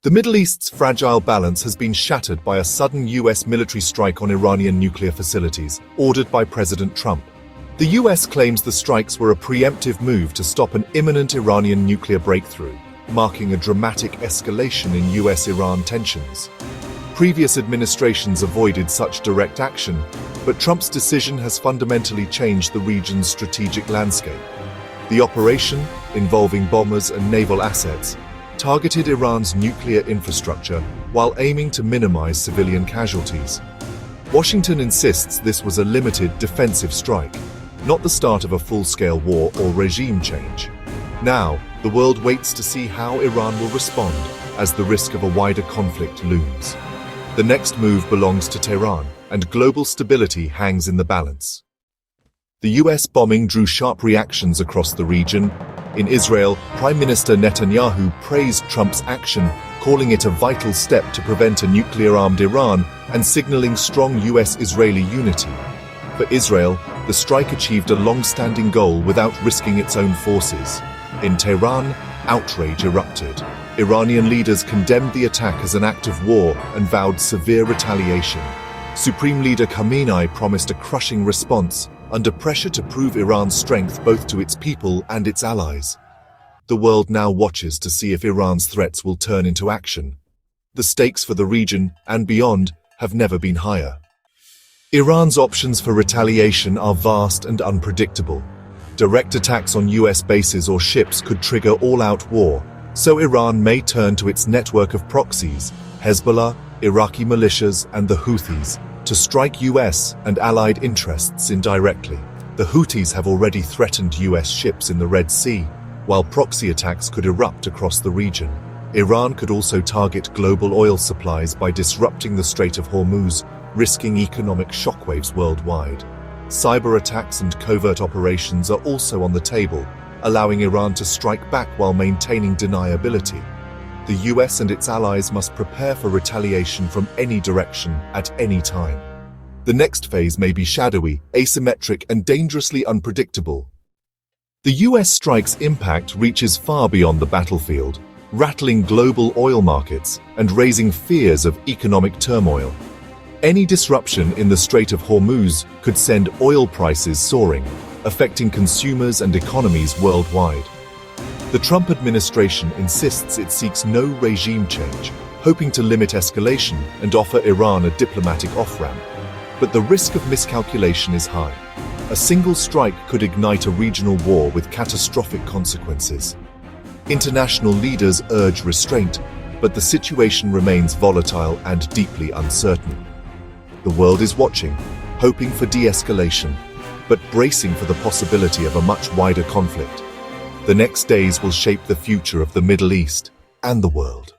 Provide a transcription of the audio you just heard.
The Middle East's fragile balance has been shattered by a sudden US military strike on Iranian nuclear facilities, ordered by President Trump. The US claims the strikes were a preemptive move to stop an imminent Iranian nuclear breakthrough, marking a dramatic escalation in US-Iran tensions. Previous administrations avoided such direct action, but Trump's decision has fundamentally changed the region's strategic landscape. The operation, involving bombers and naval assets, targeted Iran's nuclear infrastructure while aiming to minimize civilian casualties. Washington insists this was a limited defensive strike, not the start of a full-scale war or regime change. Now, the world waits to see how Iran will respond as the risk of a wider conflict looms. The next move belongs to Tehran, and global stability hangs in the balance. The US bombing drew sharp reactions across the region. In Israel, Prime Minister Netanyahu praised Trump's action, calling it a vital step to prevent a nuclear-armed Iran and signaling strong US-Israeli unity. For Israel, the strike achieved a long-standing goal without risking its own forces. In Tehran, outrage erupted. Iranian leaders condemned the attack as an act of war and vowed severe retaliation. Supreme Leader Khamenei promised a crushing response, under pressure to prove Iran's strength both to its people and its allies. The world now watches to see if Iran's threats will turn into action. The stakes for the region and beyond have never been higher. Iran's options for retaliation are vast and unpredictable. Direct attacks on US bases or ships could trigger all-out war, so Iran may turn to its network of proxies, Hezbollah, Iraqi militias, and the Houthis, to strike US and allied interests indirectly. The Houthis have already threatened US ships in the Red Sea, while proxy attacks could erupt across the region. Iran could also target global oil supplies by disrupting the Strait of Hormuz, risking economic shockwaves worldwide. Cyber attacks and covert operations are also on the table, allowing Iran to strike back while maintaining deniability. The US and its allies must prepare for retaliation from any direction at any time. The next phase may be shadowy, asymmetric, and dangerously unpredictable. The US strike's impact reaches far beyond the battlefield, rattling global oil markets and raising fears of economic turmoil. Any disruption in the Strait of Hormuz could send oil prices soaring, affecting consumers and economies worldwide. The Trump administration insists it seeks no regime change, hoping to limit escalation and offer Iran a diplomatic off-ramp. But the risk of miscalculation is high. A single strike could ignite a regional war with catastrophic consequences. International leaders urge restraint, but the situation remains volatile and deeply uncertain. The world is watching, hoping for de-escalation, but bracing for the possibility of a much wider conflict. The next days will shape the future of the Middle East and the world.